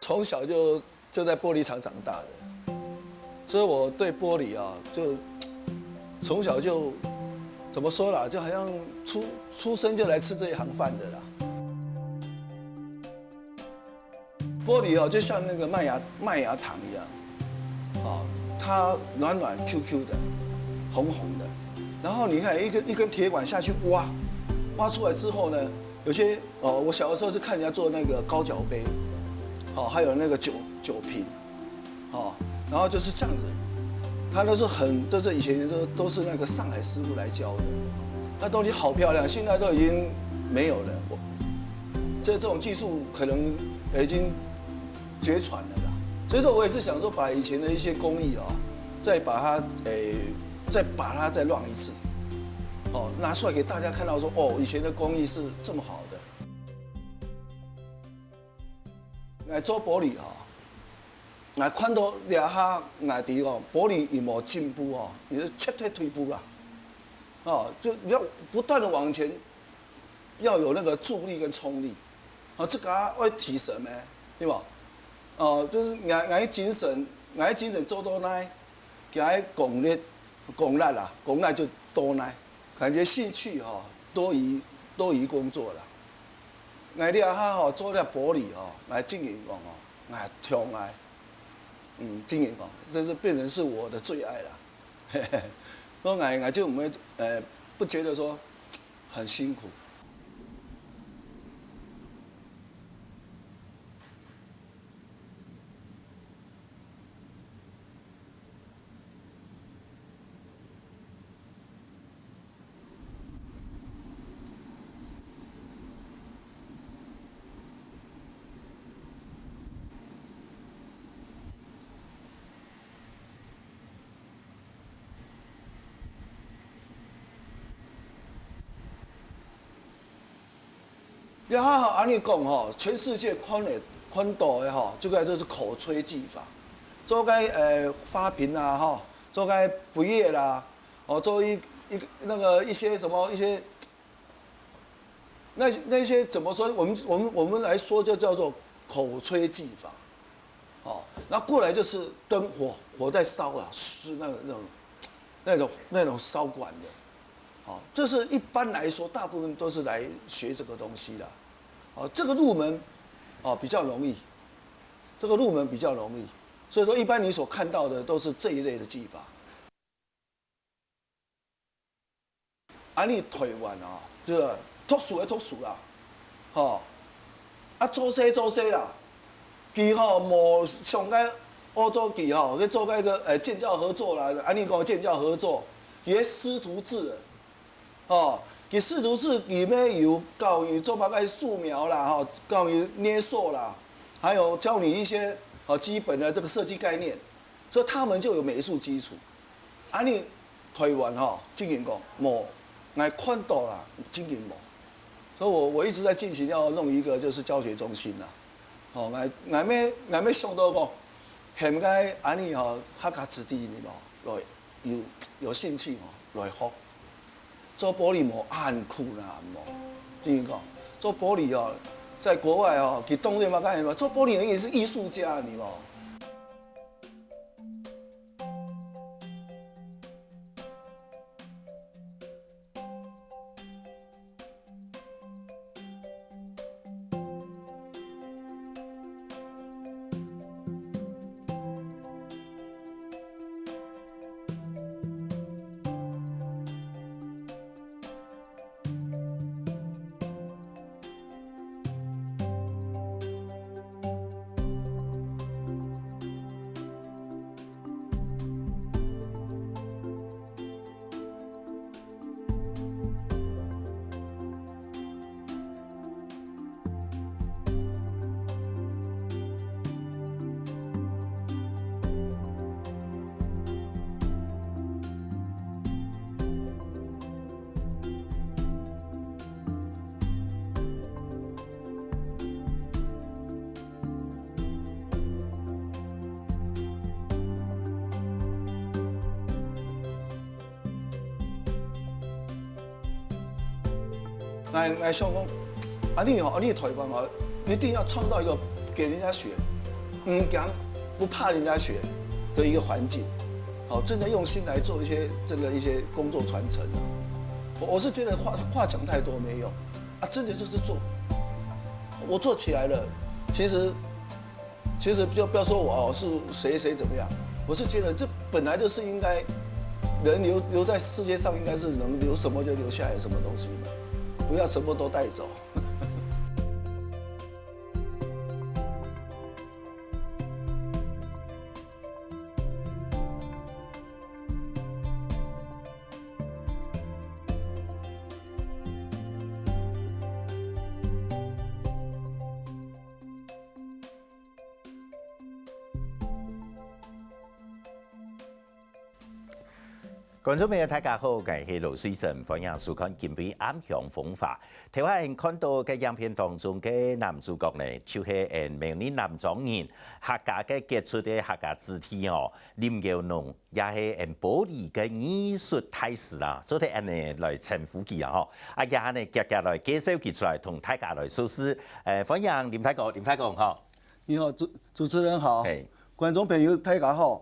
从小就在玻璃厂长大的，所以我对玻璃啊，就从小就怎么说啦，就好像出生就来吃这一行饭的啦。玻璃哦，就像那个麦芽糖一样，哦，它软软 QQ 的，红红的，然后你看一根铁管下去挖出来之后呢，有些我小的时候是看人家做那个高脚杯。哦，还有那个酒瓶，哦，然后就是这样子，他都是以前都是那个上海师傅来教的，那东西好漂亮，现在都已经没有了。这种技术可能已经绝传了啦。所以说我也是想说，把以前的一些工艺啊，再把它再乱一次，哦，拿出来给大家看到说，哦，以前的工艺是这么好的。来做玻璃哈，来看到俩下外地哦，玻璃有没有进步哦？也是彻底退步啦，哦，就你要不断的往前，要有那个助力跟冲力，哦，这个会提神的，对吧？哦，就是爱精神做多耐，给爱功力啦，功力就多耐，感觉兴趣哈多于工作啦。我哋下吼做了玻璃吼，来经营讲哦，我痛爱，经营讲，这是变成是我的最爱啦。所以我就唔会不觉得说很辛苦。你好好安尼讲吼，全世界宽度的吼，这个就是口吹技法，做个发瓶啦吼，做个不叶啦，哦，做一些什么一些，那些怎么说？我们来说就叫做口吹技法，哦，那过来就是灯火在烧啊，是那种烧管的。好，这是一般来说，大部分都是来学这个东西的。哦，这个入门，哦比较容易，所以说一般你所看到的都是这一类的技法。你台湾啊，就是特殊啦，吼，做西啦，佢吼无上个欧洲去吼去做个建教合作啦，你讲建教合作，佢个师徒制。哦，其师徒制里面有教你做个素描啦，哈，教你捏塑啦，还有教你一些基本的这个设计概念，所以他们就有美术基础。你台湾哈，经营讲无，来看到啦，经营无，所以我一直在进行要弄一个就是教学中心啦。哦，我要想到讲，现在你吼客家子弟你来有兴趣来学。做玻璃膜很酷啦，真讲做玻璃哦，在国外哦，去东边嘛干什么？做玻璃人也是艺术家，你知道。来想讲，你台湾一定要创造一个给人家学，讲不怕人家学的一个环境，好，真的用心来做一些工作传承啊。我是觉得话讲太多没用啊，真的就是做。我做起来了，其实就不要说我是谁怎么样，我是觉得这本来就是应该人留在世界上，应该是能留什么就留下来什么东西嘛，不要什么都带走。观众朋友，大家好，我是罗水成，欢迎收看《金杯暗香风华》。台湾看到嘅影片当中嘅男主角呢，就是明年男装人客家嘅傑出嘅客家肢體哦，林耀農也係保利嘅藝術大師啦，做啲人呢來稱呼佢啊吼，啊也呢夾夾來介紹佢出來同大家來說事。歡迎林大哥，林大哥好。你好，主持人好，觀眾朋友大家好。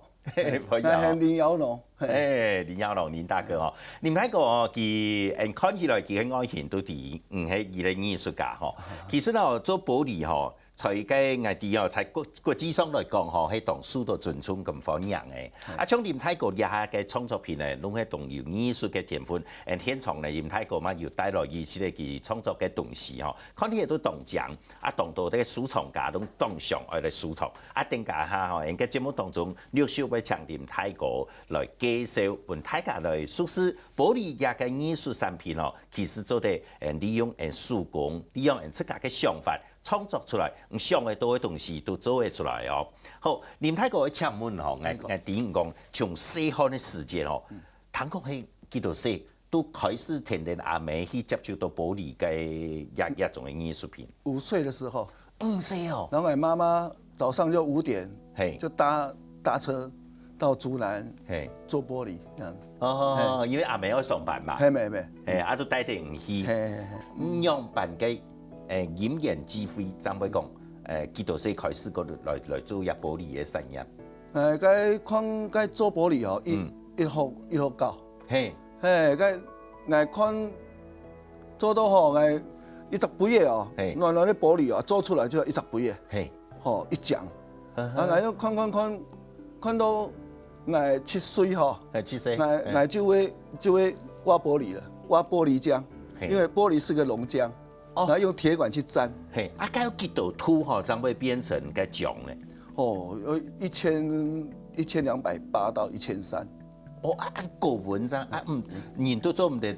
我係林耀農，林耀農，林大哥哦，林大哥佢看起來佢嘅外形都係係一個藝術家吼。其實呢做保利吼，在嘅外地哦，在國際上來講吼，係當受到尊重咁歡迎嘅。啊，像林大哥以下嘅創作品呢，攏係動有藝術嘅天分。現場呢，林大哥嘛又帶來以前嘅佢創作嘅東西吼，看啲嘢都動獎，啊，當到啲收藏家攏當上愛嚟收藏。啊，定價下吼，喺個節目當中，陸續會請林大哥來介紹，問大家來說事保利嘅藝術產品哦，其實做啲利用手工，利用自家嘅想法。創作出來，想嘅多嘅東西都做得出來哦。好，林大哥嘅請問吼，我第一講從細漢嘅時間吼，坦講係幾多歲都開始天天阿妹去接觸到保利嘅一種嘅藝術品。5歲的時候5歲哦。然後我媽媽早上就5點，就搭車到竹南做玻璃，哦，因為阿妹要上班嘛。係，啊都帶定唔去，用辦嘅。演員指揮，怎會講？幾多歲開始嗰度來做入保利嘅產業？該做玻璃哦，一學教。看做到吼，10幾個哦，原來啲玻璃哦做出來就要10幾個，一講。看到7歲吼，7歲，就會挖玻璃了，挖玻璃漿，因為玻璃是個溶漿。然後用鐵管去粘，該有幾多土吼，怎會變成個漿呢？有1280到1300。按古文章人都做唔得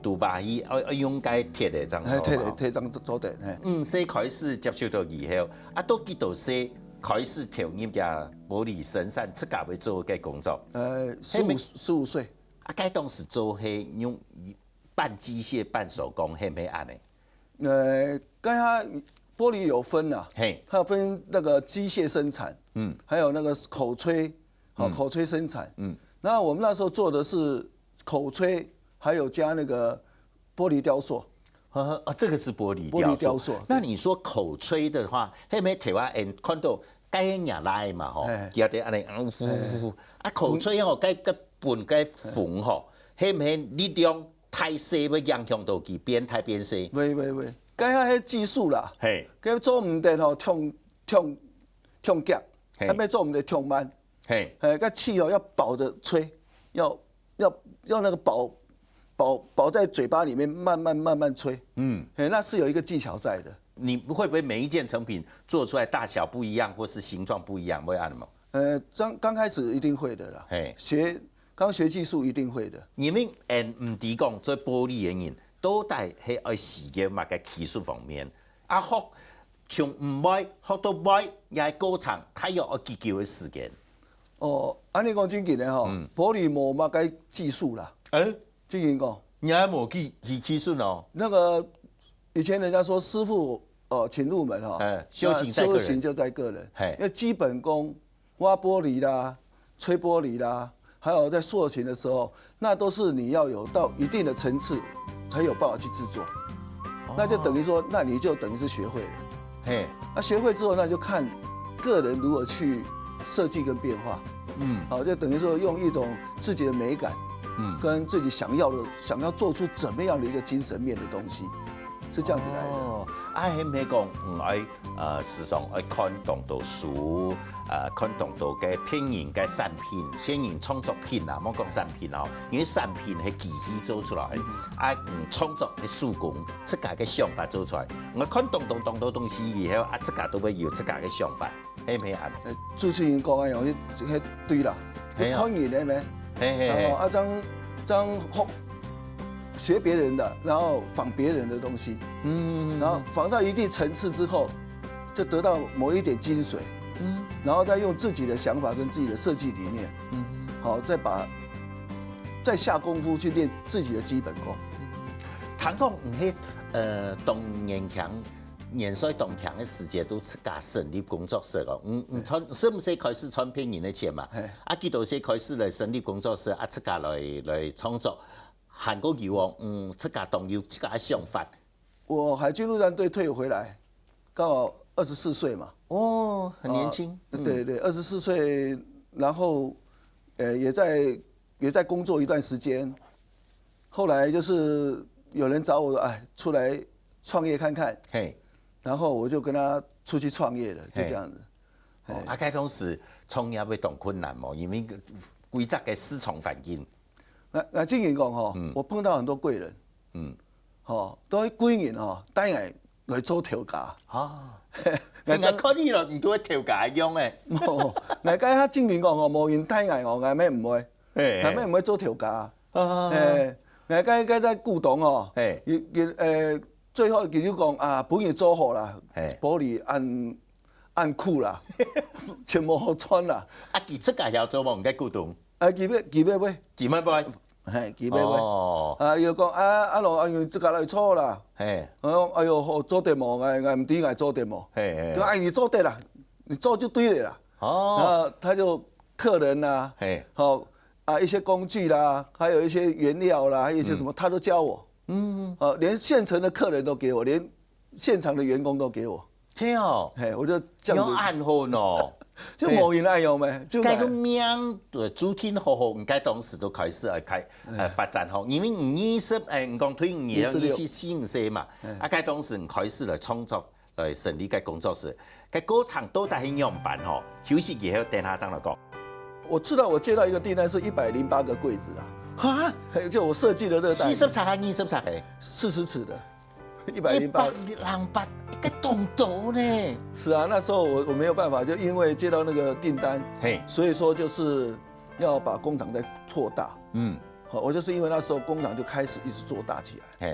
杜巴伊，用個鐵嘅裝。鐵裝做得。5歲開始接觸到以後，到幾多歲開始投入嘅保利生產自家會做嘅工作？15歲。該當時做係用半機械半手工，係咪安呢？跟它玻璃有分啊，它有分那個機械生產，還有那個口吹，口吹生產，那我們那時候做的是口吹，還有加那個玻璃雕塑。這個是玻璃雕塑。那你說口吹的話，係咪台灣看到該人來嘛？吼，有啲安尼啊口吹吼，該個本該縫吼，係咪力量？太細會影響到佢變太變細。喂，該下係技術啦。該做唔得吼，跳夾，還沒做唔得跳慢。該氣哦要保着吹，要那個保在嘴巴裡面慢慢吹。那是有一個技巧在的。你會不會每一件成品做出來大小不一樣，或是形狀不一樣，會按嗎？剛開始一定會的啦。剛學技術一定會的。你們唔止講做玻璃嘅人，都係喺愛時嘅物嘅技術方面。學從唔會學到會，也係過程，睇要我幾久嘅時間。按你講真嘅吼，玻璃冇乜嘅技術啦。真嘅講，你係冇技術哦。那個以前人家說師傅請入門修行就在個人。因為基本功，挖玻璃啦，吹玻璃啦。還有在塑形的時候，那都是你要有到一定的層次，才有辦法去製作。那就等於說，那你就等於是學會了。那學會之後，那就看个人如何去设计跟变化，好，就等于说用一种自己的美感，跟自己想要做出怎么样的一个精神面的东西，是这样子来的。哦，迄咪讲爱时常爱看动到书，看动到嘅片人嘅产品，片人创作品啊，莫讲产品哦，因为产品係机器做出来，创作係手工，自家嘅想法做出来。我看动到东西以后，自家都會有自家嘅想法，係咪啊？朱庆云講嘅迄對啦，看人的咩？然後將學別人的，然後仿別人的東西，然後仿到一定層次之後，就得到某一點精髓，然後再用自己的想法跟自己的設計理念，好，再下功夫去練自己的基本功。談講當年強。年歲當強嘅時節都自家成立工作室哦，使唔使開始賺騙人的錢嘛？幾多時開始嚟成立工作室，自家來創作，韓國語哦，自家當有自家嘅想法。我海軍陸戰隊退伍回來，剛好24歲嘛。哦，很年輕。對，24歲，然後也在工作一段時間，後來就是有人找我，哎，出來創業看看。嘿。然後我就跟他出去創業了，就這樣子。開當時創業會當困難冇，因為規則嘅市場環境。那經營講我碰到很多貴人，都係貴人帶我來做調價。我看你咯，唔都係調價用嘅。冇，我家下經營講冇人帶我咩唔會，咩唔會做調價。我家在古董最後佢就講啊，本嘢做好啦，玻璃按酷啦，全部好穿啦。佢出價要做冇唔該古董。佢要買，係佢要買。又講阿即刻嚟錯啦。哎呦，做得冇，我唔知我做得冇。就你做得啦，你做就對了啦。然後他就客人啦，一些工具啦，還有一些原料啦，還有一些什麼，他都教我。連現成的客人都給我，連現場的員工都給我。聽哦，我就這樣子。有暗號喏，就冇人愛用咩？就該個名主天好好，唔該當時都開始發展好，因為50唔講退伍也要24歲嘛，該當時開始來創作來成立個工作室，個過程都係樣板吼，休息以後等下再來講。我知道我接到一個訂單是108個櫃子啦。哈，就我設計的那個40尺還20尺嘅，40尺的，108，一個動作呢？是啊，那時候我沒有辦法，就因為接到那個訂單，所以說就是要把工廠再擴大。好，我就是因為那時候工廠就開始一直做大起來。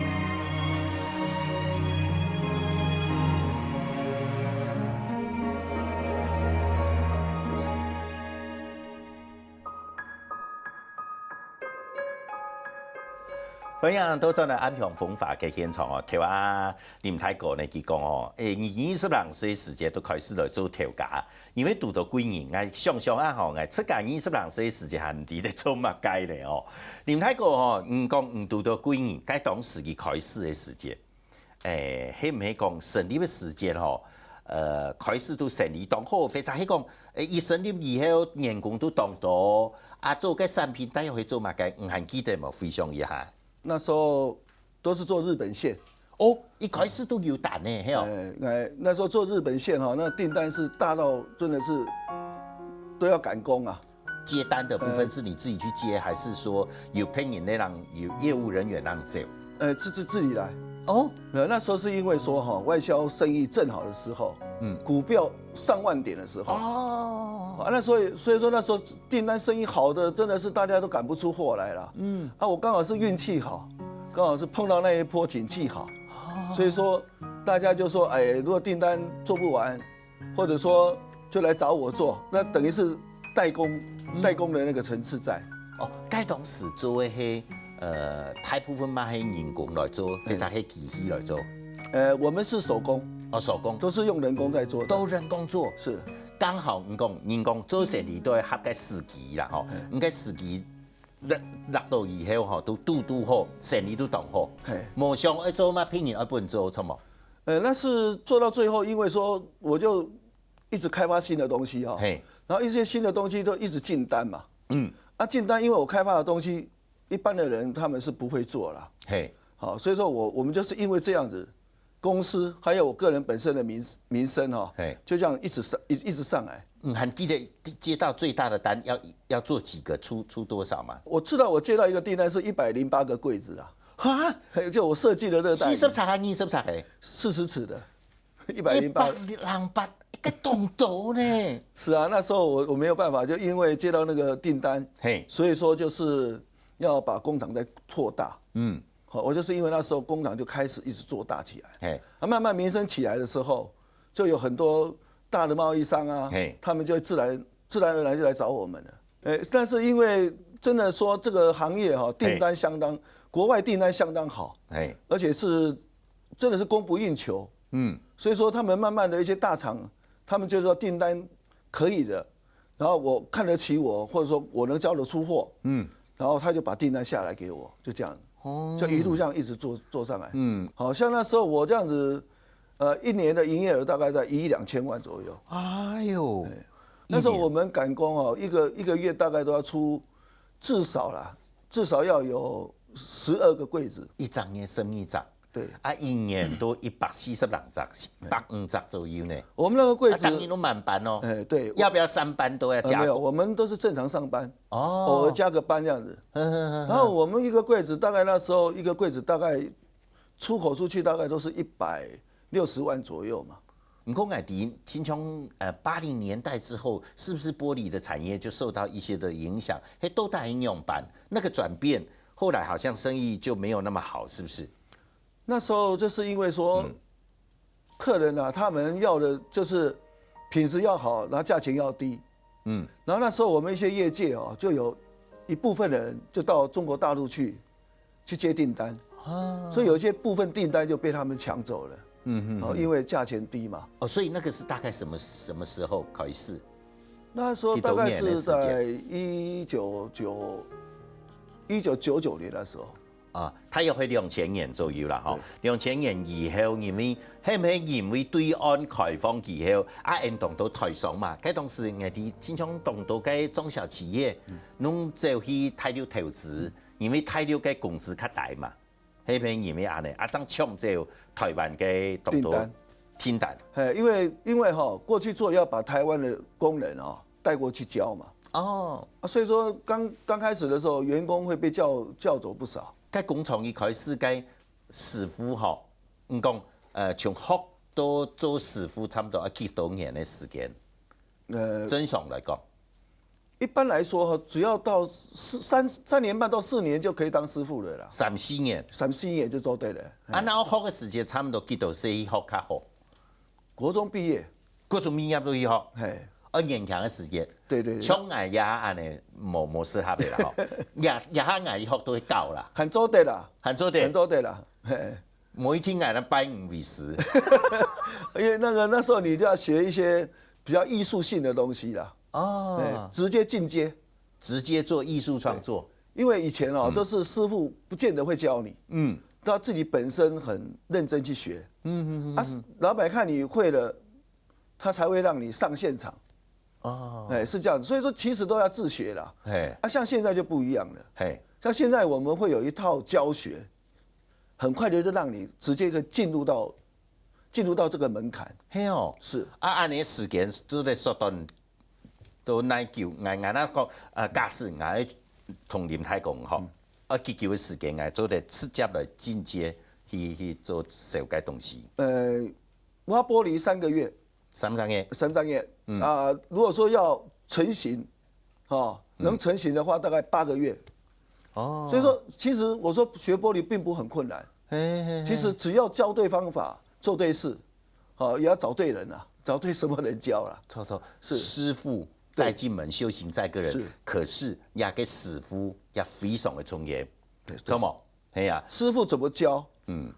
歡迎到咗嚟安祥風化嘅現場哦，台灣林太哥呢佢講哦，20歲時節都開始來做調價，因為讀到貴人，想想啊吼，出家20歲時節係唔知咧做乜雞咧哦。林太哥哦，講讀到貴人，該當時佢開始嘅時節，係唔係講成立嘅時節吼？開始都成立當好，或者係講一成立以後員工都當多，做嘅產品大約去做乜雞？唔係記得冇回想一下。那時候都是做日本線哦，一開始都有單呢，那時候做日本線那訂單是大到真的是都要趕工啊。接單的部分是你自己去接，還是說有聘人讓有業務人員讓走？自己來。哦，那時候是因為說外銷生意正好的時候，股票上萬點的時候。哦，那所以說那時候訂單生意好的真的是大家都趕不出貨來了。我剛好是運氣好，剛好是碰到那一波景氣好，所以說大家就說，如果訂單做不完，或者說就來找我做，那等於是代工的那個層次在。哦，該當時做的係大部分嘛係人工來做，或者係機器來做。我們是手工。手工都是用人工在做的。都人工做。是。剛好人工做生意都係合個時機啦，吼，個時機落到以後吼都拄好，生意都當好。冇想做嘛，聘人一般做錯冇？那是做到最後，因為說我就一直开发新的东西嘿，然后一些新的东西都一直进单嘛。嗯，进单，因为我开发的东西，一般的人他们是不会做啦。嘿，好，所以说我们就是因为这样子，公司还有我个人本身的名声就这样一直上来。还记得接到最大的单要做几个，出多少吗？我知道我接到一个订单是108个柜子啦，哈，就我设计的那个袋子40尺还20尺的，40尺的，108。108个动作呢？是啊，那时候我没有办法，就因为接到那个订单，嘿，所以说就是要把工厂再扩大。嗯，好，我就是因为那时候工厂就开始一直做大起来，嘿，慢慢名声起来的时候，就有很多大的贸易商啊，他们就自然而然就来找我们了。但是因为真的说这个行业订单国外订单相当好，而且是真的是供不应求，所以说他们慢慢的一些大厂，他们就说订单可以的，然后我看得起我，或者说我能交得出货，然后他就把订单下来给我，就这样，就一路这样一直做上来，好像那时候我这样子。一年的营业额大概在1亿2千万左右。哎呦，那时候我们赶工一个月大概都要出至少要有12个柜子。一张嘅生意张，对，一年都140只，150只左右呢。我们那个柜子，当年都满班哦。对，要不要3班都要加？没有，我们都是正常上班，偶尔加个班这样子。然后我们一个柜子大概那时候一个柜子大概出口出去大概都是160万左右嘛。你讲哎，亲像80年代之后，是不是玻璃的产业就受到一些的影响？都大应用版那个转变，后来好像生意就没有那么好，是不是？那时候就是因为说，客人啊，他们要的就是品质要好，然后价钱要低，然后那时候我们一些业界就有一部分人就到中国大陆去接订单，所以有一些部分订单就被他们抢走了。因为价钱低嘛。所以那个是大概什么时候开始？那时候大概是在1999年的时候。他又去2000年左右啦，吼，2000年以後，因為係唔係因為對岸開放以後，因動到台商嘛，嗰當時我哋經常動到嘅中小企業，攏走去大陸投資，因為大陸嘅工資較大嘛。那边因为安尼，怎搶走台灣嘅訂單？因為過去做要把台灣的工人帶過去教嘛。所以說剛開始的時候，員工會被叫走不少。喺工廠一開始，嘅師傅唔講從學到做師傅，差唔多要幾多年嘅時間？正常來講。一般來說，只要到3年半到4年就可以當師傅了啦。3、4年，3、4年就做對了。那我學嘅時間差唔多幾多歲學較好？國中畢業，國中畢業都要學。年輕嘅時間。對。像我也安尼冇適合嘅啦，也下我學都會夠啦。很做對啦，很做對啦。每天我拜5為師。因為那時候你就要學一些比較藝術性的東西啦。直接進階，直接做藝術創作。因為以前都是師傅不見得會教你，都要自己本身很認真去學。老闆看你會了，他才會讓你上現場。是這樣子，所以說其實都要自學啦。像現在就不一樣了。像現在我們會有一套教學，很快的就讓你直接就進入到這個門檻。是。按你時間都在縮短。都耐久，我那個假使我同林太講結久嘅時間，我做得直接來進階去做小嘅東西。挖玻璃3個月，3、3個月。如果說要成型，能成型的話，大概8個月。所以說，其實我說學玻璃並不很困難。其實只要教對方法，做對事，也要找對人啊，找對什麼人教啦。是師傅。帶進門修行在個人，可是也給師傅也非常的重要，懂冇？師傅怎麼教？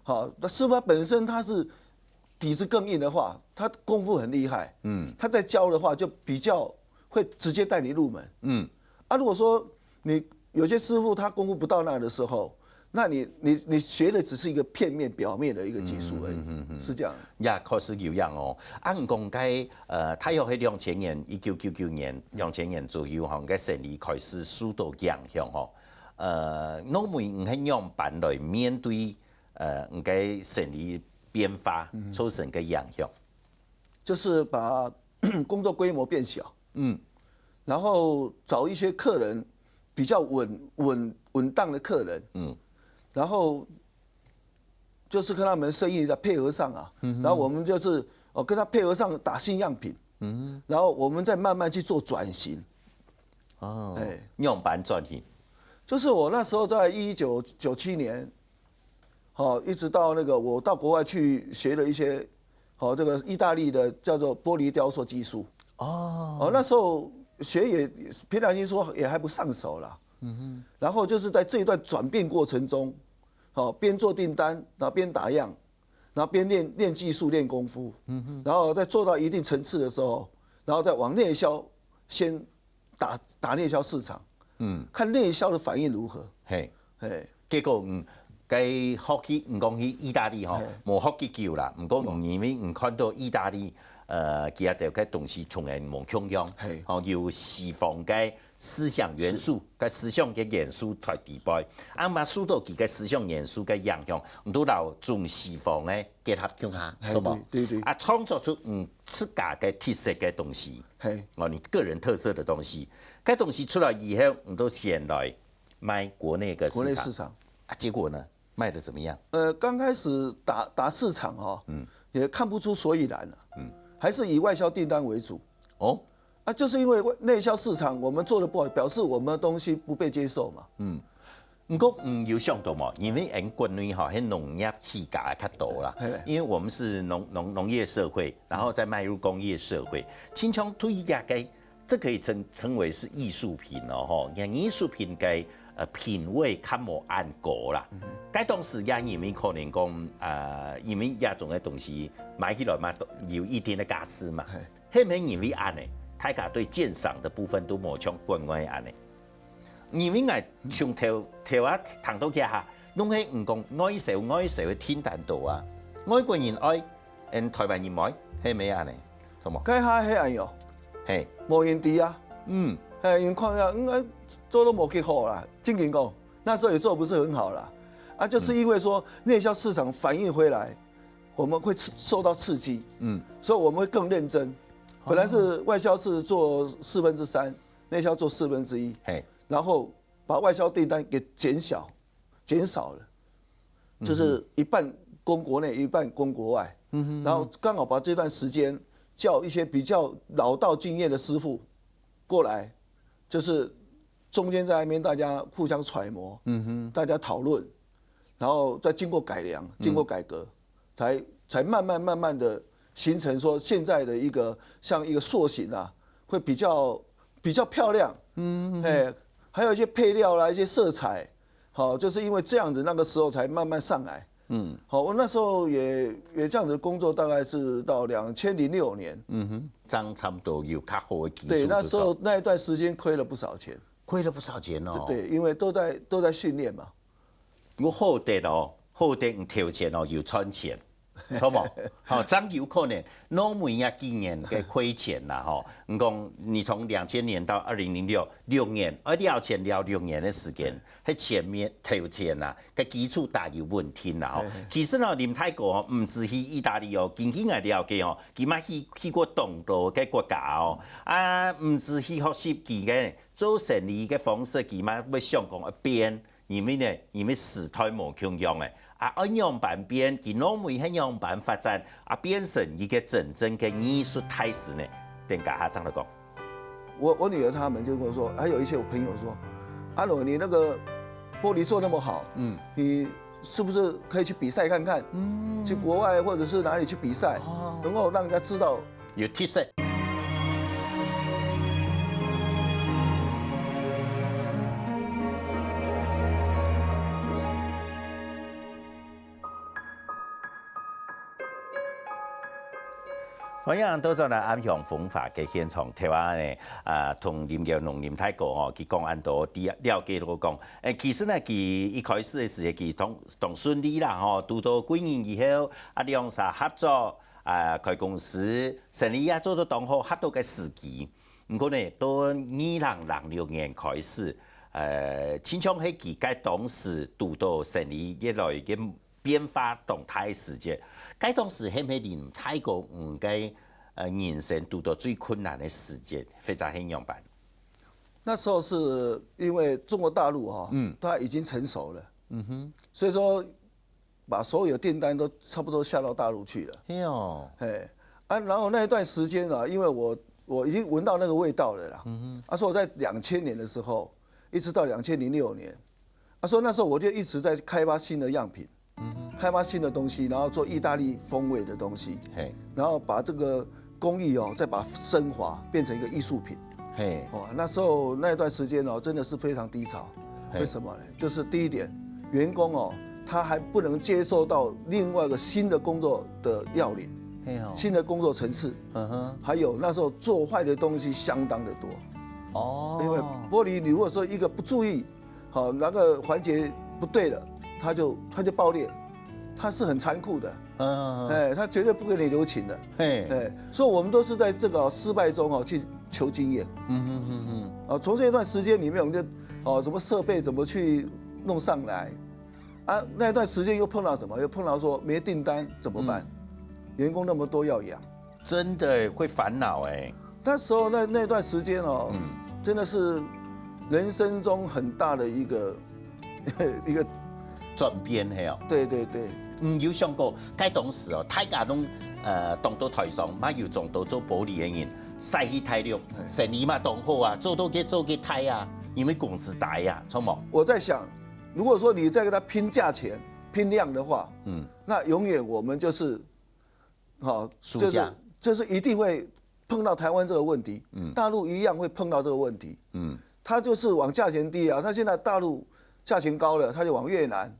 好，那師傅他本身他是底子更硬的話，他功夫很厲害，他在教的話就比較會直接帶你入門，如果說你有些師傅他功夫不到那的時候，那你学的只是一个片面表面的一个技术而已，是这样。也确实有样哦。按讲该大约喺2000年，1999年2000年左右吼，个成立开始受到影响吼。我们唔喺样板来面对唔该生理变化造成嘅影响，就是把工作规模变小，然后找一些客人比较稳当的客人，然后就是跟他们生意的配合上啊，然后我们就是跟他配合上打新样品，然后我们再慢慢去做转型。样板转型。就是我那时候在1997年，一直到那个我到国外去学了一些，这个意大利的叫做玻璃雕塑技术。那时候学也凭良心说也还不上手啦。然后就是在这一段转变过程中，边做订单，然后边打样，然后边练技术、练功夫，然后在做到一定层次的时候，然后再往内销，先打内销市场。看内销的反应如何？结果该学去讲去意大利吼，无学去久啦。唔过因为看到意大利其实就个东西从来无强用，有西方嘅思想元素，个思想嘅元素在地位，嘛受到佢嘅思想元素嘅影响，唔都留从西方嘅结合向下，好冇？对。创作出自家嘅特色嘅东西，你个人特色的东西，该东西出来以后，唔都先来卖国内嘅市场，结果呢？卖的怎么样？刚开始打市场也看不出所以然了，还是以外销订单为主。就是因为内销市场我们做的不好，表示我们的东西不被接受嘛。不过有想到嘛，因为国内喺农业起价较多啦，因为我们是农业社会，然后再迈入工业社会，经常推价嘅，这可以称为是艺术品哦，艺术品嘅。品味较无按过啦，该当时也因为可能讲因为亚种嘅东西买起来嘛有一定的价值嘛，迄咪因为安尼，大家对鉴赏的部分都无像国外安尼，因为我从头啊谈到下，拢係唔講愛受嘅天壇度啊，外國人愛，台灣人愛，係咪安尼？怎麼？該下係安喲，係無人知啊，因看了應該做都冇幾好啦，正經講，那時候也做不是很好啦，就是因為說內銷市場反應回來，我們會受到刺激，所以我們會更認真。本來是外銷是做3/4，內銷做1/4，然後把外銷訂單給減少了，就是一半供國內，一半供國外，然後剛好把這段時間叫一些比較老道經驗的師傅過來。就是中間在那邊大家互相揣摩，大家討論，然後再經過改良、經過改革，才慢慢的形成說現在的一個像一個塑形啊，會比較漂亮，還有一些配料啦、一些色彩，好，就是因為這樣子，那個時候才慢慢上來。好，我那時候也這樣子的工作，大概是到2006年。差不多有較好的基礎。對，那時候那一段時間虧了不少錢。虧了不少錢哦。對，因為都在訓練嘛。我好得唔投錢哦，要賺錢，錯冇？真有可能，我每一幾年嘅虧錢啦，唔講你從2000年到2006年，6年的時間，喺前面投錢啦，嘅基礎大有問題啦。其實呢，林太哥唔止去意大利哦，近我了解哦，佢嘛去過東道嘅國家哦，唔止去學習佢嘅做生意嘅方式，佢嘛要想講一變，因為時代無強用嘅。按樣板變，佢農媒喺樣板發展，變成一個真正嘅藝術態勢呢？點解他這樣講？我女兒他們就跟我說，還有一些我朋友說，阿龍你那個玻璃做那麼好，你是不是可以去比賽看看？去國外或者是哪裡去比賽，能夠讓人家知道有特色。同样都在暗巷风化嘅现场，台湾呢同林業農林大哥哦，佢講安多啲了解到講，其實呢，佢一開始嘅時候，佢同順利啦，吼，拄到幾年以後，兩沙合作，開公司，生意也做到當好，恰到嘅時機。唔過呢，到2006年開始，親像係佢喺當時拄到生意越來越變化動態時節，該當時係唔係林大哥唔該人生拄到最困難的時節，非常很樣辦。那時候是因為中國大陸哈，它已經成熟了，所以說把所有訂單都差不多下到大陸去了。哎呦，然後那一段時間啊，因為我已經聞到那個味道了啦，所以我在2000年的時候，一直到2006年，所以那時候我就一直在開發新的樣品。開發新的東西，然後做意大利風味的東西，然後把這個工藝哦，再把它升華，變成一個藝術品。那時候那一段時間哦，真的是非常低潮。為什麼呢？就是第一點，員工哦，他還不能接受到另外一個新的工作的要領，新的工作層次。還有那時候做壞的東西相當的多。因為玻璃，你如果說一個不注意，好，那個環節不對了。它就爆裂，它是很殘酷的，它絕對不給你留情的，所以我們都是在這個失敗中哦去求經驗，從這一段時間裡面，我們就什麼設備怎麼去弄上來，那一段時間又碰到什麼？又碰到說沒訂單怎麼辦？員工那麼多要養，真的會煩惱哎。那時候那段時間哦，真的是人生中很大的一個轉變係哦，對，有想過，該當時哦，大家攏當到台上，嘛要撞到做玻璃嘅人，嘥氣體力，生意嘛當好啊，做到太啊，因為工資大啊，錯冇？我在想，如果說你再跟他拼價錢、拼量的話，那永遠我們就是，輸家，就是一定會碰到台灣這個問題，大陸一樣會碰到這個問題，他就是往價錢低啊，他現在大陸價錢高了，他就往越南。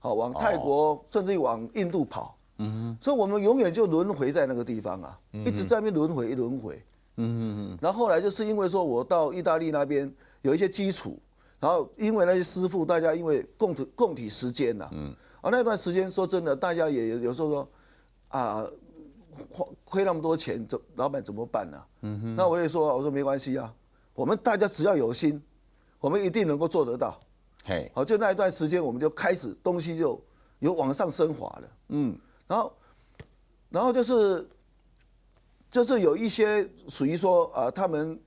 往泰國甚至往印度跑，所以我們永遠就輪迴在那個地方啊，一直在那邊輪迴。然後後來就是因為說我到意大利那邊有一些基礎，然後因為那些師傅大家因為共體時艱呐，那段時間說真的，大家也有時候說虧那麼多錢，老闆怎麼辦呢？那我也說，我說沒關係啊，我們大家只要有心，我們一定能夠做得到。好，就那一段時間，我們就開始東西就有往上升華了。然後就是有一些屬於說他們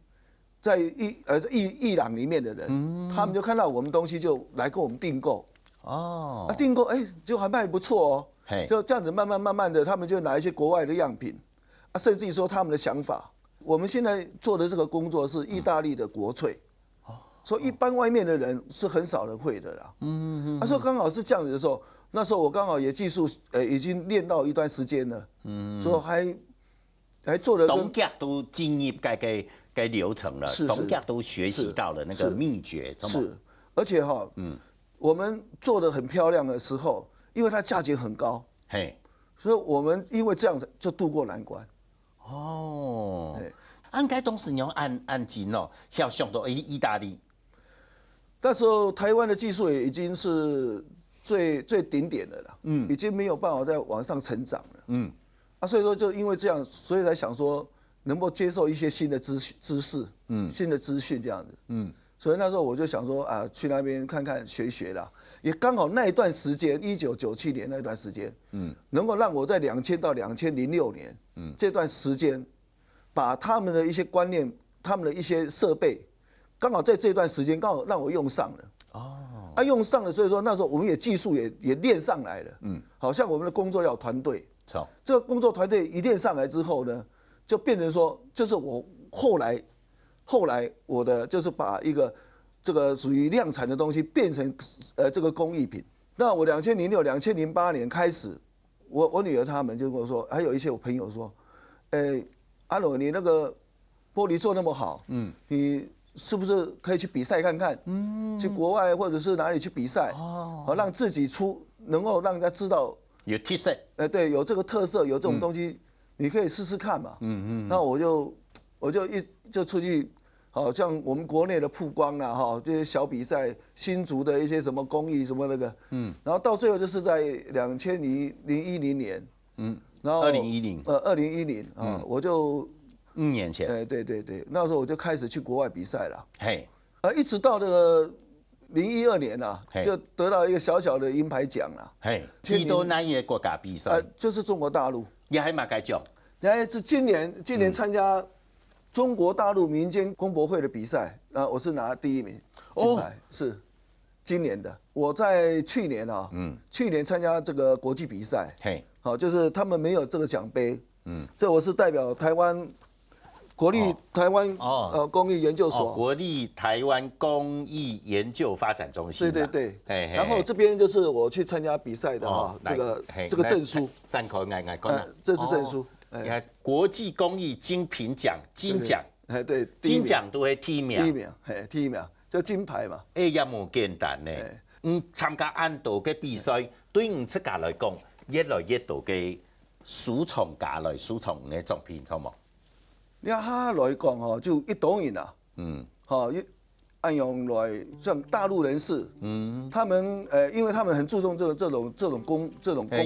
在伊朗裡面的人，他們就看到我們東西就來跟我們訂購。訂購就還賣不錯哦。就這樣子慢慢的，他們就拿一些國外的樣品，甚至於說他們的想法。我們現在做的這個工作是意大利的國粹。所以一般外面的人是很少人會的啦。他說剛好是這樣子的時候，那時候我剛好也技術已經練到一段時間了，所以還做了。東家都進入該流程了，東家都學習到了那個秘訣。是，而且我們做得很漂亮的時候，因為它價錢很高，所以我們因為這樣子就渡過難關。按該當時你用按金哦，要上到意大利。那時候台灣的技術也已經是最頂點的了，已經沒有辦法再往上成長了，所以說就因為這樣，所以才想說能夠接受一些新的知識，新的資訊這樣子，所以那時候我就想說去那邊看看學啦，也剛好那一段時間，1997年那段時間，能夠讓我在2000到2006年，這段時間把他們的一些觀念，他們的一些設備。剛好在這段時間，剛好讓我用上了。用上了，所以說那時候我們也技術也練上來了。好像我們的工作要有團隊。這個工作團隊一練上來之後呢，就變成說，就是我後來我的就是把一個這個屬於量產的東西變成這個工藝品。那我2006、2008年開始，我女兒他們就跟我說，還有一些我朋友說，阿羅你那個玻璃做那麼好，你是不是可以去比賽看看？去國外或者是哪裡去比賽，讓自己能夠讓人家知道有特色。對，有這個特色，有這種東西你可以试试看嘛。那我就出去，好像我们国内的曝光啦，哈，这些小比赛，新竹的一些什么公益什么那个，然后到最后就是在2010年，然后2010啊，我就5年前，对，那时候我就开始去国外比赛了，嘿，一直到这个2012年啊，就得到一个小小的银牌奖了。嘿，去到哪一个国家比赛？就是中国大陆。也还嘛该奖？是今年参加中国大陆民间工博会的比赛，我是拿第1名，金牌是今年的。我在去年啊，去年参加这个国际比赛，嘿，好，就是他们没有这个奖杯，这我是代表台湾。国立台湾公益研究所，国立台湾公益研究发展中心。对，然后这边就是我去参加比赛的哈，这个证书，站口爱这是证书。你看国际公益精品奖金奖，对，金奖都会第1名，第1名就金牌嘛。也无简单呢。参加安度嘅比賽，對出家來講，越來越多嘅輸從家來輸從嘅作品，好冇？你看他来讲哈，就一抖音啊，按用来像大陆人士，他们因为他们很注重这种工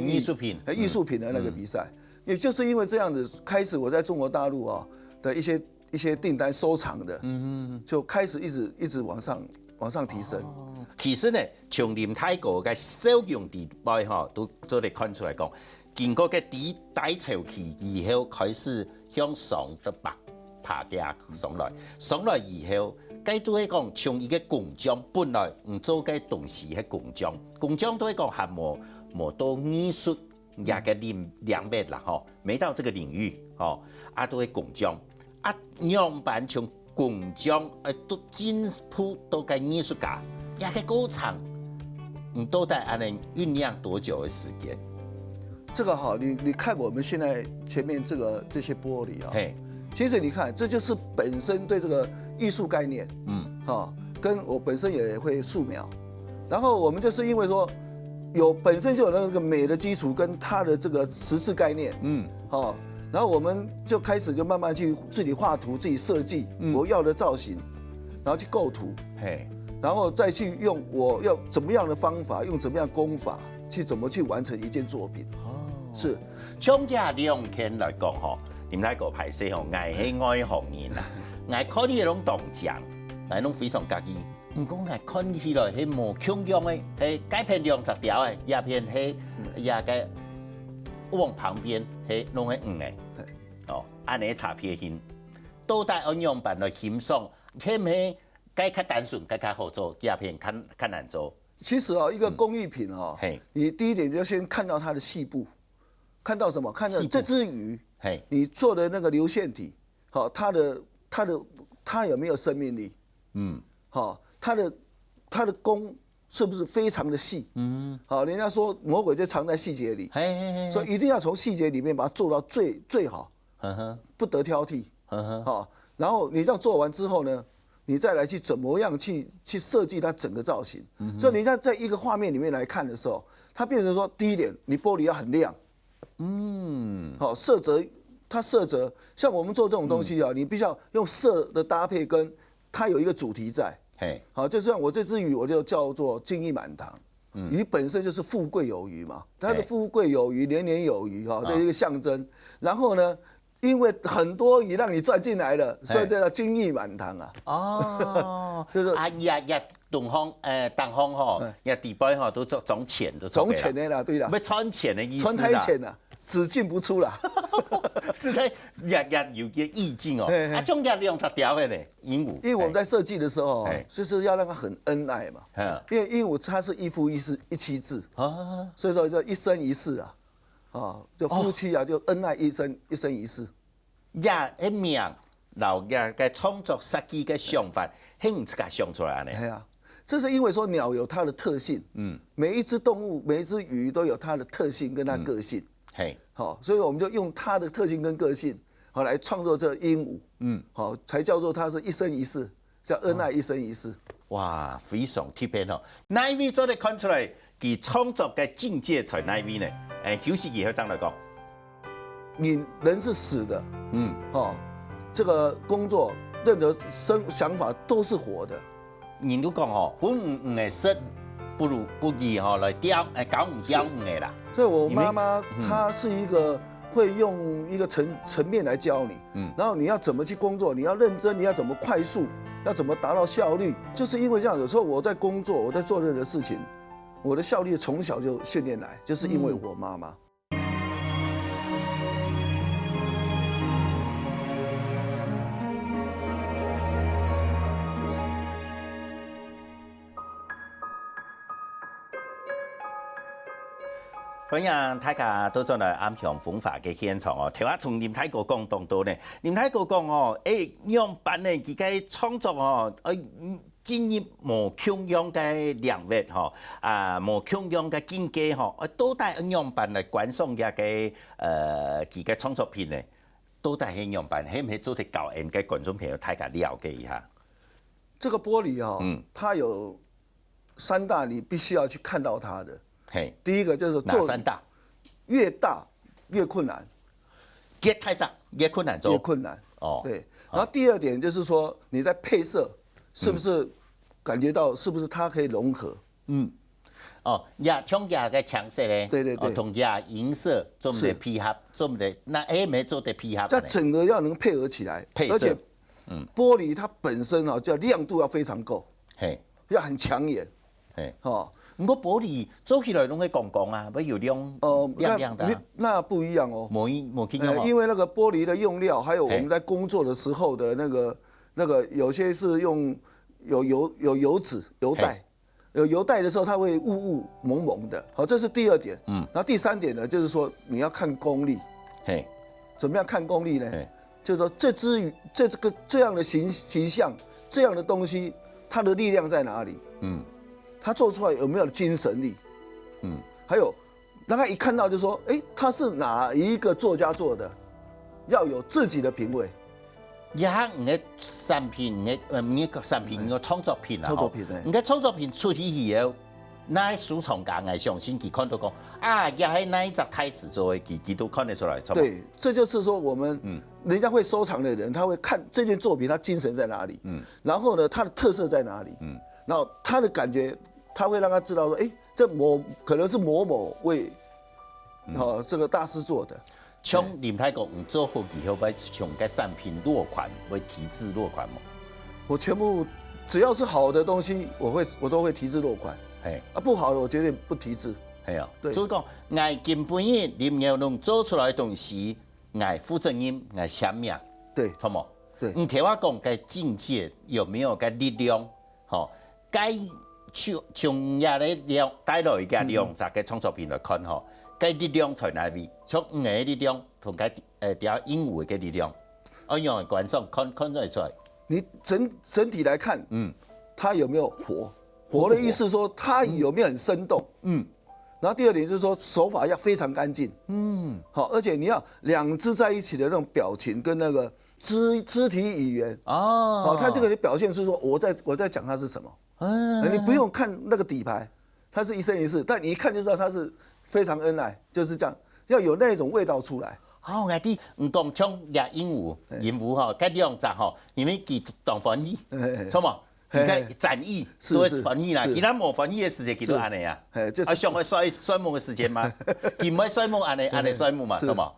艺艺术品的那个比赛，也就是因为这样子，开始我在中国大陆啊的一些订单收藏的，就开始一直往上提升。其實呢，從林泰國嘅小用地位都做嚟看出嚟講。經過嘅低潮期以後，開始向上的爬架上來以後，該都係講從一個工匠本來唔做嘅東西係工匠都係講係冇到藝術也嘅兩邊啦，沒到這個領域，都係工匠，樣板從工匠都進步到嘅藝術家，也嘅過程，都得安尼醞釀多久嘅時間？这个哈，你看我们现在前面这些玻璃啊，其实你看，这就是本身对这个艺术概念，跟我本身也会素描，然后我们就是因为说本身就有那个美的基础跟它的这个实质概念，然后我们就开始就慢慢去自己画图、自己设计我要的造型，然后去构图，然后再去用我要怎么样的方法，用怎么样功法去怎么去完成一件作品。是，從這兩天來講吼，你們睇個排泄吼，愛係愛行人啦，愛看你嗰種動靜，但係攏非常得意。唔講愛看起來係無強強嘅，係改片210條嘅，也片係也嘅往旁邊係攏係嘅。安尼差別性，都帶按樣辦來欣賞，係唔係該較單純，該較好做，也片較難做。其實一個工藝品你第一點就先看到它的細部。看到什麼？看到這隻魚，你做的那個流線體，它有沒有生命力？它的功是不是非常的細？人家說魔鬼就藏在細節裡，所以一定要從細節裡面把它做到最好，不得挑剔。然後你這樣做完之後呢，你再來去怎麼樣去設計它整個造型。所以人家在一個畫面裡面來看的時候，它變成說，第一點，你玻璃要很亮。色澤，它色澤，像我們做這種東西啊，你必須要用色的搭配，跟它有一個主題在。好，就像我這隻魚，我就叫做金玉滿堂。魚本身就是富貴有餘嘛，它的富貴有餘，年年有餘哈，這一個象徵。然後呢，因為很多魚讓你賺進來了，所以叫金玉滿堂啊。就是日東方東方吼，日地北吼都種錢都種錢的啦，對啦，要穿錢的意思啦。穿太錢啦。只進不出啦，是在日有個意境哦。種日210條的咧，鸚鵡。因為我們在設計的時候，就是要讓它很恩愛嘛。因為鸚鵡它是一夫一妻制，所以說就一生一世啊，就夫妻啊就恩愛一生一世。一名老嘅創作設計嘅想法，很自家想出來呢。係啊，這是因為說鳥有它的特性，每一隻動物、每一隻魚都有它的特性跟它個性。好，所以我們就用它的特性跟個性，好來創作這鸚鵡，好才叫做它是一生一世，叫恩愛一生一世。哇，非常特別哦！哪一位做得看出來，佢創作嘅境界在哪一位呢？休息以後再來講。你人是死的，这个工作任何想法都是活的。人都讲哦，本唔的失，不如不如来雕，搞唔雕唔的啦。所以我妈妈她是一个会用一个层面来教你，然后你要怎么去工作，你要认真，你要怎么快速，要怎么达到效率。就是因为这样，有时候我在工作，我在做任何事情，我的效率从小就训练来，就是因为我妈妈。欢迎大家都做来暗香风法嘅现场哦。头下同林太哥讲当多呢，林太哥讲哦，样板呢，佢嘅创作哦，进入无穷样嘅领域吼，无穷样嘅境界吼，都带样板来观赏嘅佢嘅创作品呢，都带係样板，係唔係做啲教人嘅观众朋友大家了解一下？这个玻璃它有3大，你必须要去看到它的。第一个就是做哪3大？越大越困难，越太大越困难做，越困难。对。然后第二点就是说你在配色是不是感觉到是不是它可以融合？从嘅墙色咧，对，同颜色做唔得配合，做唔得，那没做得配合。它整个要能配合起来，而且玻璃它本身叫亮度要非常够，要很抢眼，不过玻璃做起来拢会光光啊，不有亮亮的。那不一样哦，冇一样。因为那个玻璃的用料，还有我们在工作的时候的那个有些是用有油脂油带，有油带的时候它会雾蒙蒙的。好，这是第2点。然后第3点呢，就是说你要看功力。怎么样看功力呢？就是说这样的形象，这样的东西，它的力量在哪里？他做出来有没有精神力？还有，让他一看到就说，他是哪一个作家做的，要有自己的品味。你的产品，你个产品，你个创作品啊，你个创作品出去以后，那收藏家爱相信，佢看到讲也係那一隻開始做嘅，佢都看得出來。对，这就是说我们人家会收藏的人，他会看这件作品，他精神在哪里？然后呢，它的特色在哪里？然后他的感觉。他会让他知道说，这可能是某位，这个大师做的。像林太公做好以后，要从个产品落款，会提质落款吗？我全部只要是好的东西，我都会提质落款。不好的我绝对不提质。对。所以讲，爱根本意，你要弄做出来的东西，爱负责任，爱鲜明。对，错冇？对。你听我讲，个境界有没有个力量？该。从也咧量带来嘅量，杂嘅创作品来看吼，该力量在哪里？从嘅力量同该条鹦鹉嘅力量，样观众看得出来。你整体来看，它有没有活？活的意思说它有没有很生动？然后第2点就是说手法要非常干净，好，而且你要2只在一起的那种表情跟那个肢体语言，它这个的表现是说我在讲它是什么。你不用看那个底牌，它是一生一世，但你一看就知道它是非常恩爱，就是这样，要有那种味道出来。我啲唔讲像俩鹦鹉吼，该两只吼，因为佢当翻译，错冇？佢该展翼都会翻译啦，其他冇翻译嘅时间，佢都安尼啊。上去摔木嘅时间吗？佢唔係摔木安尼摔木嘛，错冇？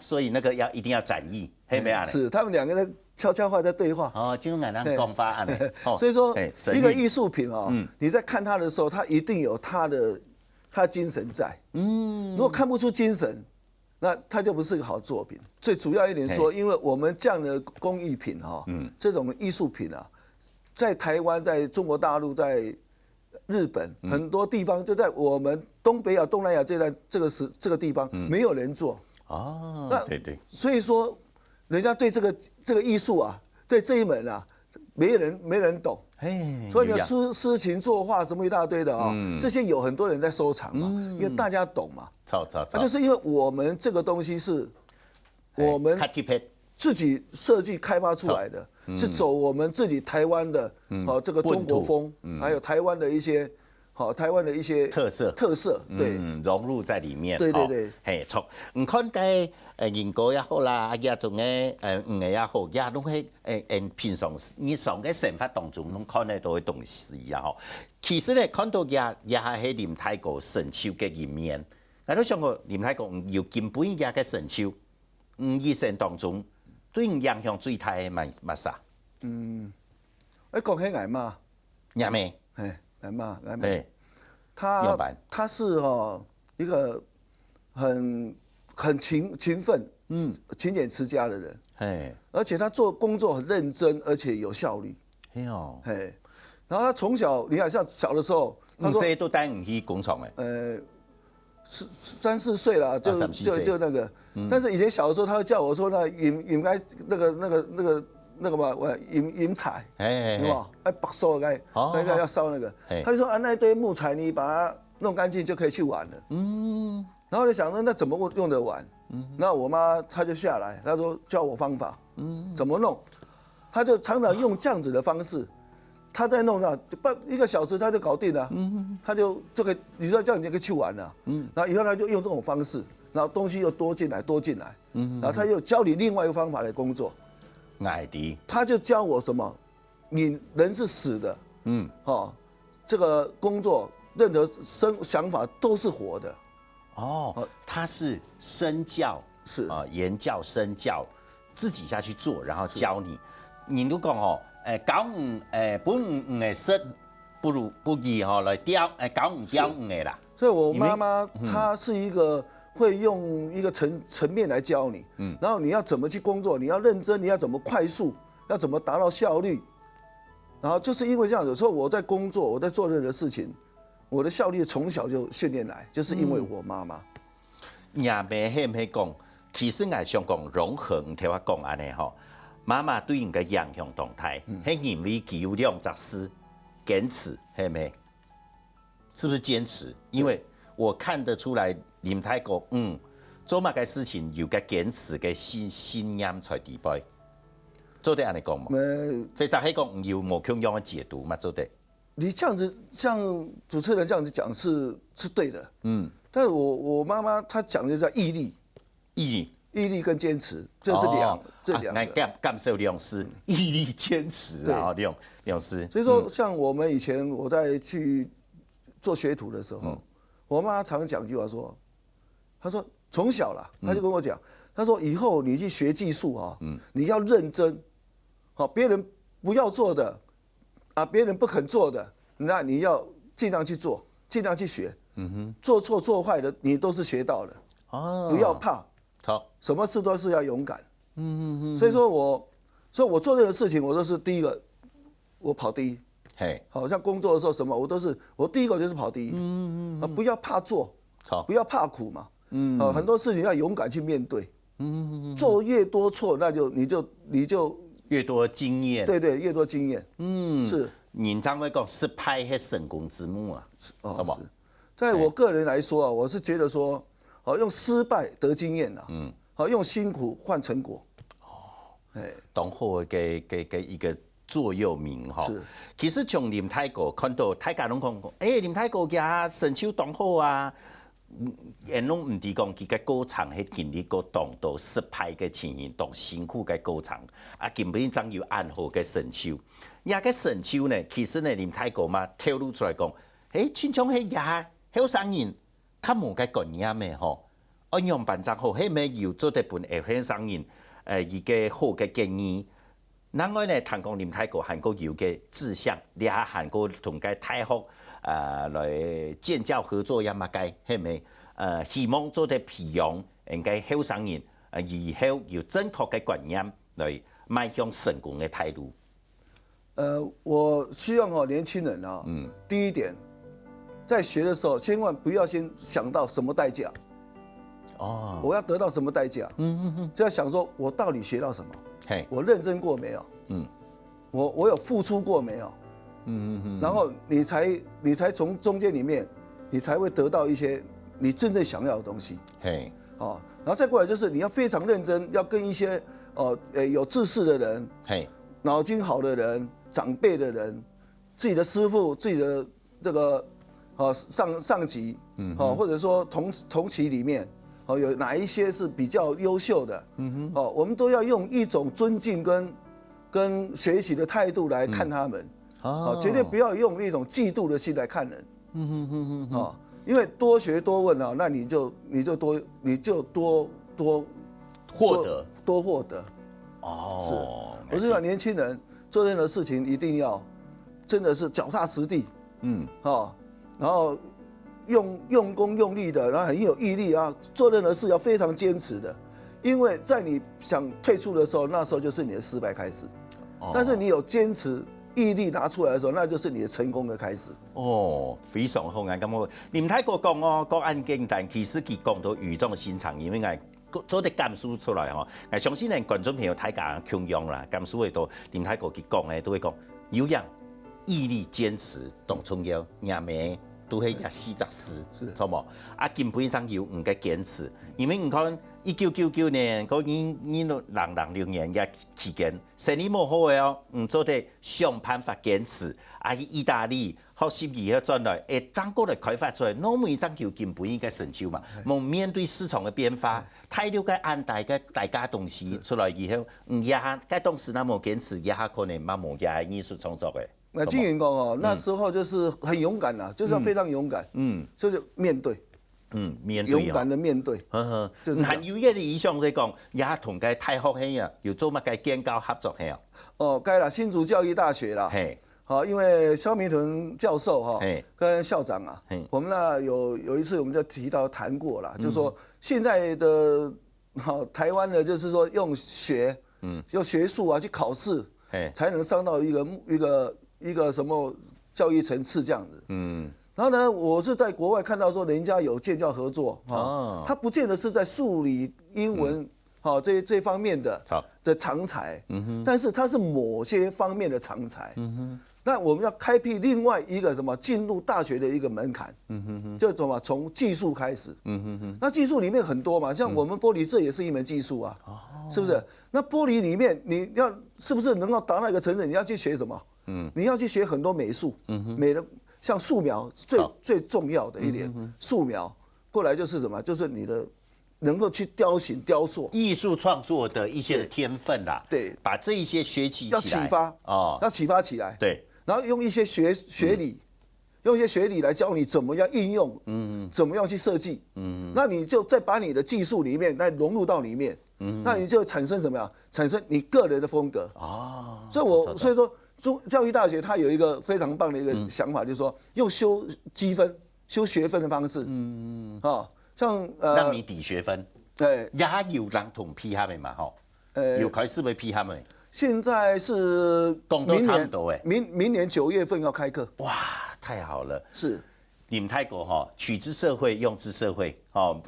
所以那个一定要展翼，係咪啊？是，他们2个在悄悄话在对话。就用那讲法安尼。所以说，一个艺术品你在看它的时候，它一定有它的精神在。如果看不出精神，那它就不是个好作品。最主要一点说，因为我们这样的工艺品这种艺术品在台湾、在中国大陆、在日本很多地方，就在我们东北亚、东南亚这个地方，没有人做。对。所以说，人家对这个艺术对这一门没人懂。所以你诗情作画什么一大堆的这些有很多人在收藏嘛，因为大家懂嘛。就是因为我们这个东西是我们自己设计开发出来的，是走我们自己台湾的这个中国风，还有台湾的一些台湾的一些特色，对，融入在里面。对对对，嘿，错。唔看嘅研究也好啦，啊，也种嘅也好，也拢係平常日常嘅生活當中拢看得到嘅東西啊！吼，其實咧看到也係林太哥神手嘅一面。我都想過林太哥要根本也嘅神手，一生當中對影響最大嘅乜啥？講起矮媽，亞妹，矮媽，他是一個很勤奮，勤儉持家的人，而且他做工作很認真，而且有效率，然後他從小，你看像小的時候，他說都帶唔去工廠3、4歲啦，就那個，但是以前小的時候，他會叫我說應該那個嘛，引柴，是吧？拔樹該要燒那個，他就說那一堆木材你把它弄乾淨就可以去玩了。然後就想說那怎麼用得完？那我媽她就下來，她說教我方法，怎麼弄？她就常常用這樣子的方式，她在弄那1個小時她就搞定了，她就這個你說這樣你就可以去玩了。然後以後她就用這種方式，然後東西又多進來，然後她又教你另外一個方法來工作。他就教我什麼，你人是死的，這個工作任何想法都是活的。他是身教，是言教身教，自己下去做，然後教你。你都講教本唔識，不如來教教唔教唔嘅啦。所以我媽媽她是一個。會用一個層面來教你，然後你要怎麼去工作，你要認真，你要怎麼快速，要怎麼達到效率，然後就是因為這樣子，所以我在工作，我在做任何事情，我的效率從小就訓練來，就是因為我媽媽。亞妹係唔係講，其實我想講融合，唔聽我講安尼吼，媽媽對人嘅影響動態，係因為佢有兩隻事，堅持係咪？是不是堅持？因為我看得出來。林太哥，做乜嘅事情有個堅持嘅信念在底背，做得安尼講嘛？非常係講要冇強樣嘅解讀嘛，做得。你這樣子，像主持人這樣子講是對的，但是我媽媽她講的叫毅力，毅力跟堅持，這是這兩個。感受兩事，毅力堅持啊，兩事。所以說，像我們以前我在去做學徒的時候，我媽常講一句話說。他說從小啦，他就跟我講，他說以後你去學技術啊，你要認真，好，別人不要做的，別人不肯做的，那你要盡量去做，盡量去學，做錯做壞的你都是學到的，不要怕，什麼事都是要勇敢，所以說我做任何事情我都是第一個，我跑第一，好像工作的時候什麼我第一個就是跑第一，不要怕做，不要怕苦嘛。很多事情要勇敢去面對，做越多錯，那就你就越多經驗，對，越多經驗，是。人常會講失敗係成功之母啊，好不好？在我個人來說啊，我是覺得說，用失敗得經驗啊，用辛苦換成果，當好嘅一個座右銘哈。其實從林太哥看到大家攏講，林太哥嘅成就當好啊。人攏唔知講佢嘅過程係經歷過當到失敗嘅情形，當辛苦嘅過程，根本上有安好嘅成就。也個成就呢，其實呢，林太哥嘛透露出來講，親像係也後生人，較無嘅觀念嘅吼，樣辦則好，係咪要做得本後生人一個好嘅建議？另外呢，談講林太哥韓國有嘅志向，也韓國同嘅大學。來建教合作也嘛該係咪？希望做得培養應該後生人，以後有正確嘅觀念來邁向成功嘅態度。我希望年輕人第一點，在學的時候，千萬不要先想到什麼代價。我要得到什麼代價？就要想說我到底學到什麼？我認真過沒有？我有付出過沒有？然後你才從中間裏面，你才會得到一些你真正想要的東西。然後再過來就是你要非常認真，要跟一些有知識的人，腦筋好的人、長輩的人、自己的師傅、自己的這個上级，或者说同期里面，有哪一些是比较优秀的，我们都要用一种尊敬跟学习的态度来看他们，绝对不要用一种嫉妒的心来看人，因为多学多问啊，那你就多获得。哦，我是讲年轻人做任何事情一定要真的是脚踏实地，然后用功用力的，然后很有毅力啊，做任何事要非常坚持的，因为在你想退出的时候，那时候就是你的失败开始，但是你有坚持。毅力拿出来的时候，那就是你的成功的开始。哦，非常好，我感觉林太哥讲哦，讲安简单，其实佢讲到语重心长，因为我做啲感受出来哦，我相信连观众朋友太家穷用啦，感受会到林太哥佢讲嘅都会讲有氧、毅力、坚持、动重要，廿名都係廿40事，錯冇？啊，根本上要唔嘅堅持，因為你看1999年嗰2006年嘅期間，生意冇好嘅哦，做啲想辦法堅持，啊，意大利學習以後轉來，中國嚟開發出來，那每張就根本應該成就嘛。冇面對市場嘅變化，太了解安大嘅大家東西出來以後，嗰當時那冇堅持，也可能冇藝術創作嘅。那金云讲哦，那時候就是很勇敢啦，就是要非常勇敢，就是面對，面對，勇敢的面對。還有一個理想嚟講，也同佢太學係啊，要做乜嘅建教合作係啊。哦，該啦，新竹教育大學啦，好，因為蕭明屯教授哈，跟校長啊，我們那有一次我們就提到談過啦，就是說現在的台灣呢，就是說用學術啊去考試，才能上到一個什麼教育層次這樣子，然後呢，我是在國外看到說人家有建教合作，他不見得是在數理、英文，這方面的長才，但是他是某些方面的長才，那我們要開闢另外一個什麼進入大學的一個門檻，就什麼從技術開始，那技術裡面很多嘛，像我們玻璃這也是一門技術啊，是不是？那玻璃裡面你要是不是能夠達到一個程度，你要去學什麼？你要去學很多美術，美的像素描最重要的一點，素描過來就是什麼？就是你的能夠去雕形、雕塑、藝術創作的一些天分啦。對，把這一些學起要啟發哦，要啟發起來。對，然後用一些學理，用一些學理來教你怎麼樣應用，怎麼樣去設計。那你就再把你的技術裡面再融入到裡面，那你就產生什麼呀？產生你個人的風格。哦，所以說。教育大學它有一個非常棒的一個想法，就是說用修積分、修學分的方式，像讓你抵學分，對，也有人同批他們嘛，有開始會批他們。現在是明年9月份要開課，哇，太好了，是。你們泰國取之社會，用之社會，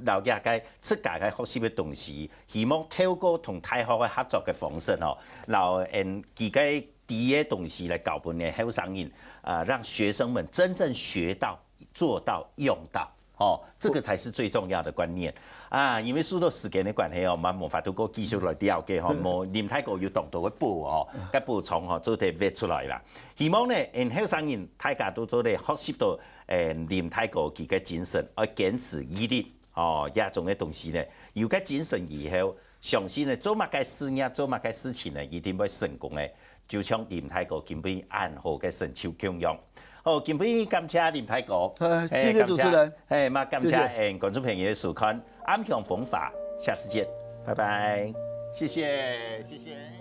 然後也該自家嘅學習嘅東西，希望透過同大學嘅合作嘅方式，然後自己第一東西來搞本嘅後生人，讓學生們真正學到、做到、用到，這個才是最重要的觀念啊！因為受到時間嘅關係我們冇法度個繼續來了解冇林太國要動到嘅補嘅補充做得挖出來啦。希望呢，後生人大家都做得學習到林太國佢嘅精神，而堅持毅力一種嘅東西呢，有個精神以後，相信呢做乜嘅事業、做乜嘅事情呢，一定會成功嘅。就像林太國今輩安好嘅成就供養。好，今輩感謝林太國，謝謝主持人，感謝觀眾朋友嘅收看，安享風法，下次見，拜拜，謝謝。